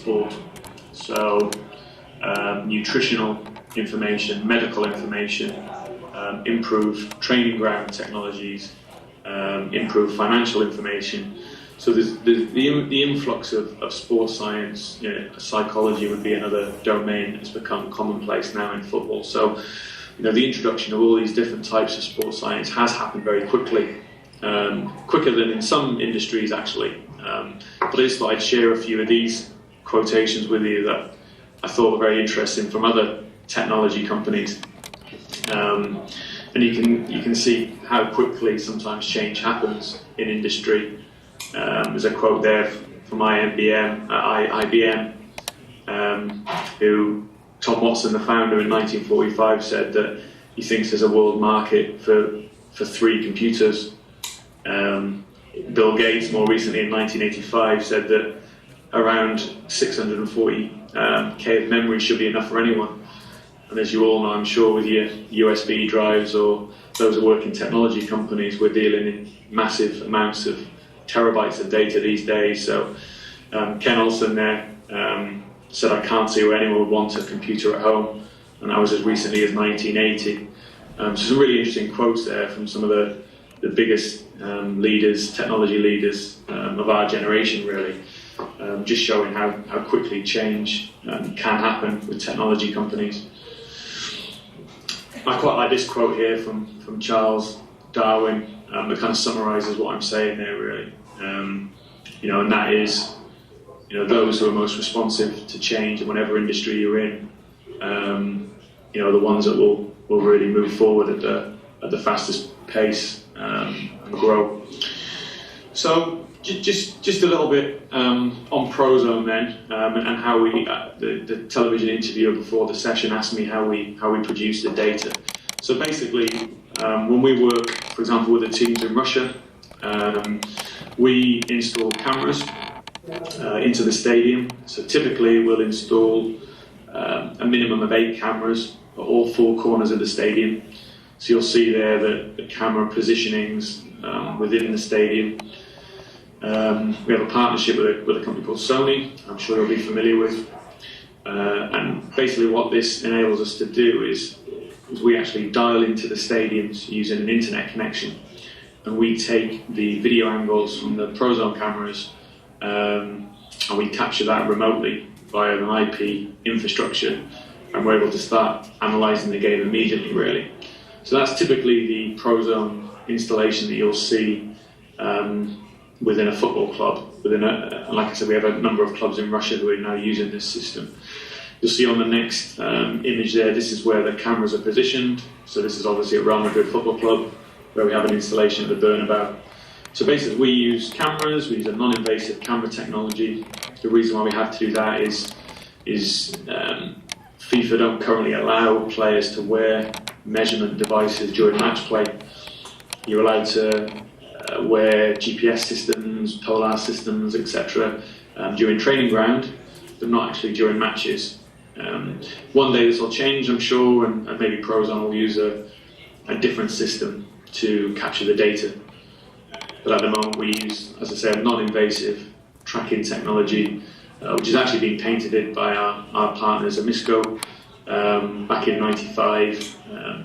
sport. So nutritional information, medical information, improve training ground technologies, improve financial information. So there's the influx of sports science. You know, psychology would be another domain that's become commonplace now in football. So, you know, the introduction of all these different types of sports science has happened very quickly, quicker than in some industries actually. But I just thought I'd share a few of these quotations with you that I thought were very interesting from other technology companies. And you can see how quickly sometimes change happens in industry. There's a quote there from IBM, who Tom Watson, the founder, in 1945 said that he thinks there's a world market for 3 computers. Bill Gates, more recently in 1985, said that around 640K of memory should be enough for anyone. And as you all know, I'm sure with your USB drives or those who work in technology companies, we're dealing in massive amounts of terabytes of data these days. So Ken Olsen there said, I can't see where anyone would want a computer at home, and that was as recently as 1980. So some really interesting quotes there from some of the biggest leaders, technology leaders of our generation, really, just showing how quickly change can happen with technology companies. I quite like this quote here from Charles Darwin that kind of summarises what I'm saying there, really. You know, and that is, you know, those who are most responsive to change in whatever industry you're in, you know, the ones that will really move forward at the fastest pace and grow. So just a little bit on Prozone then, and how we the television interviewer before the session asked me how we produce the data. So basically, when we work, for example, with the teams in Russia, we install cameras into the stadium. So typically we'll install a minimum of 8 cameras at all 4 corners of the stadium. So you'll see there the camera positionings within the stadium. We have a partnership with a company called Sony, I'm sure you'll be familiar with. And basically what this enables us to do is we actually dial into the stadiums using an internet connection. And we take the video angles from the Prozone cameras and we capture that remotely via an IP infrastructure, and we're able to start analysing the game immediately, really. So that's typically the Prozone installation that you'll see within a football club. Like I said, we have a number of clubs in Russia who are now using this system. You'll see on the next image there, this is where the cameras are positioned. So this is obviously a Real Madrid football club where we have an installation at the Bernabeu. So basically we use cameras, we use a non-invasive camera technology. The reason why we have to do that is FIFA don't currently allow players to wear measurement devices during match play. You're allowed to wear GPS systems, polar systems, etc. During training ground, but not actually during matches. One day this will change, I'm sure, and maybe Prozone will use a different system to capture the data. But at the moment we use, as I say, a non-invasive tracking technology, which is actually being patented by our partners Amisco back in '95.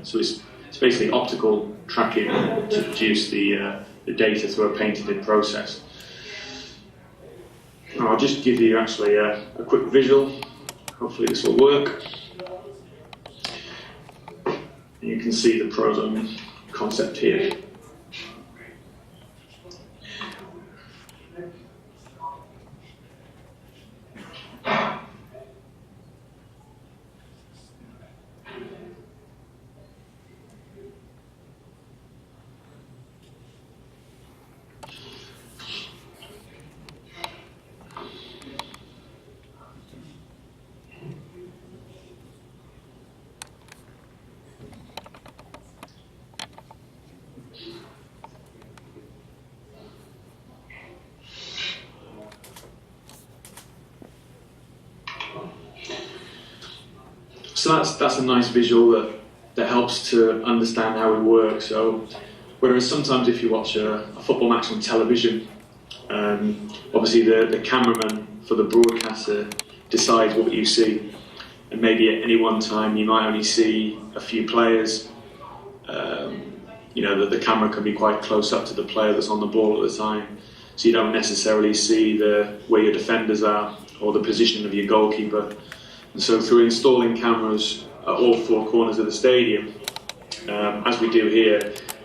So it's basically optical tracking to produce the data through a patented process. And I'll just give you actually a quick visual. Hopefully this will work. And you can see the Prozone concept here. So that's a nice visual that helps to understand how we work. So whereas sometimes if you watch a football match on television, obviously the cameraman for the broadcaster decides what you see. And maybe at any one time you might only see a few players. The camera can be quite close up to the player that's on the ball at the time, so you don't necessarily see where your defenders are or the position of your goalkeeper. And so through installing cameras at all four corners of the stadium, as we do here,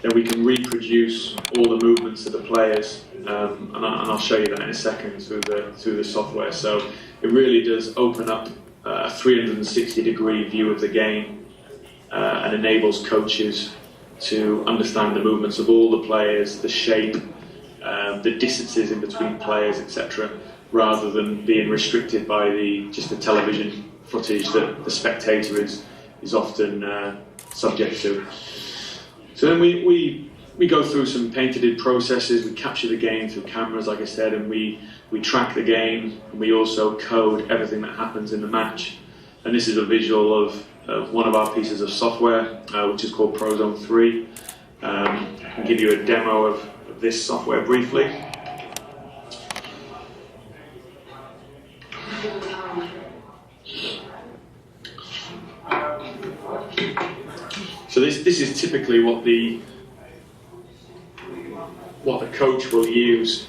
then we can reproduce all the movements of the players, and I'll show you that in a second through the software. So it really does open up a 360-degree view of the game and enables coaches to understand the movements of all the players, the shape, the distances in between players, etc., rather than being restricted by just the television footage that the spectator is often subject to. So then we go through some patented processes. We capture the game through cameras, like I said, and we track the game, and we also code everything that happens in the match. And this is a visual of one of our pieces of software, which is called Prozone 3. I can give you a demo of this software briefly. So this is typically what the coach will use,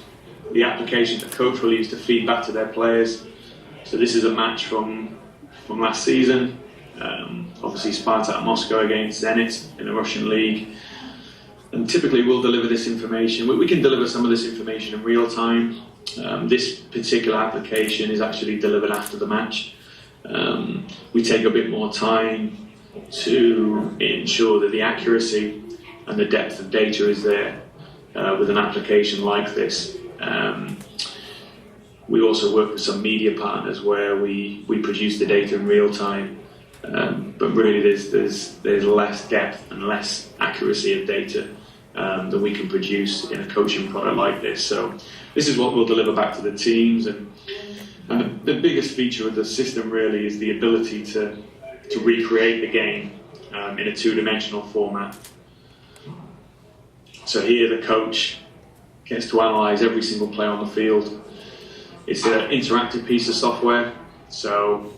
the application the coach will use to feed back to their players. So this is a match from last season. Obviously Spartak Moscow against Zenit in the Russian league. And typically we'll deliver this information. We can deliver some of this information in real time. This particular application is actually delivered after the match. We take a bit more time to ensure that the accuracy and the depth of data is there with an application like this. We also work with some media partners where we produce the data in real time, but really there's less depth and less accuracy of data that we can produce in a coaching product like this. So this is what we'll deliver back to the teams, and the biggest feature of the system really is the ability to recreate the game in a two-dimensional format. So here the coach gets to analyse every single player on the field. It's an interactive piece of software, so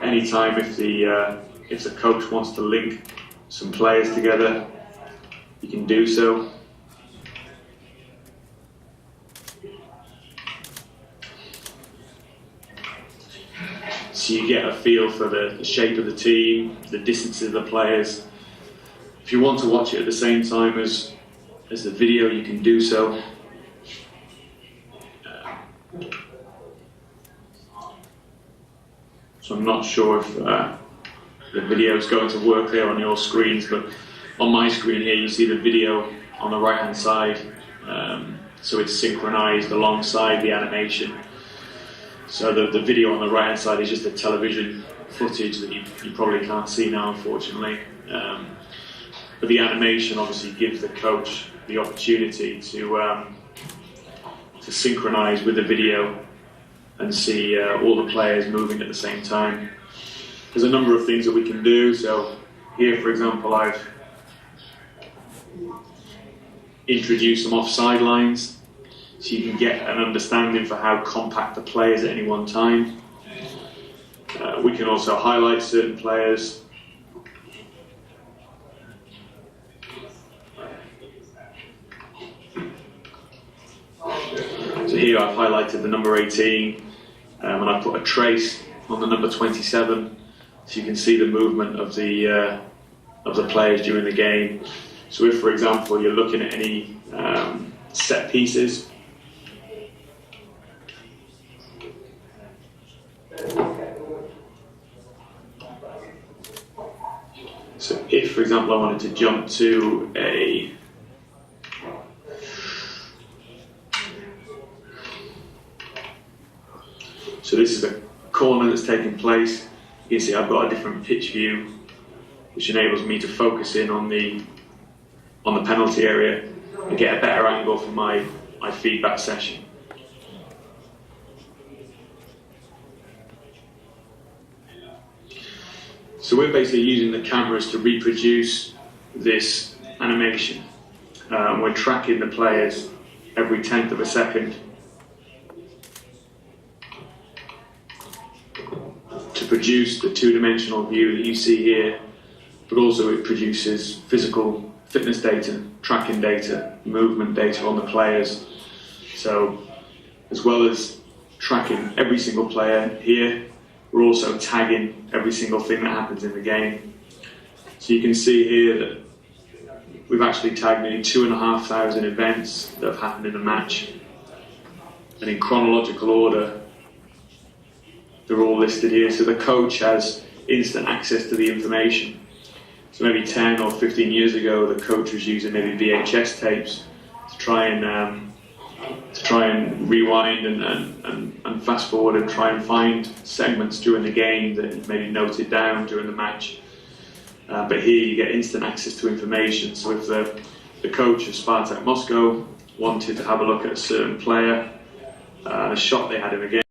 anytime if the coach wants to link some players together, you can do so. So you get a feel for the shape of the team, the distances of the players. If you want to watch it at the same time as the video, you can do so. So I'm not sure if the video is going to work there on your screens, but on my screen here you see the video on the right hand side, so it's synchronized alongside the animation. So the video on the right hand side is just the television footage that you probably can't see now, unfortunately, but the animation obviously gives the coach the opportunity to synchronize with the video and see all the players moving at the same time. There's a number of things that we can do. So here, for example, I've introduced some offside lines, so you can get an understanding for how compact the players at any one time. We can also highlight certain players. So here I've highlighted the number 18, and I put a trace on the number 27, so you can see the movement of the players during the game. So if, for example, you're looking at any set pieces, so if, for example, I wanted to jump to a so this is a corner that's taking place. You can see I've got a different pitch view, which enables me to focus in on the penalty area and get a better angle for my feedback session. So we're basically using the cameras to reproduce this animation. We're tracking the players every 10th of a second. produce the two-dimensional view that you see here, but also it produces physical fitness data, tracking data, movement data on the players. So as well as tracking every single player here, we're also tagging every single thing that happens in the game. So you can see here that we've actually tagged nearly 2,500 events that have happened in a match. And in chronological order, they're all listed here. So the coach has instant access to the information. So maybe 10 or 15 years ago, the coach was using maybe VHS tapes to try and rewind and fast forward and try and find segments during the game that maybe noted down during the match. But here you get instant access to information. So if the coach of Spartak Moscow wanted to have a look at a certain player, a shot they had in the game,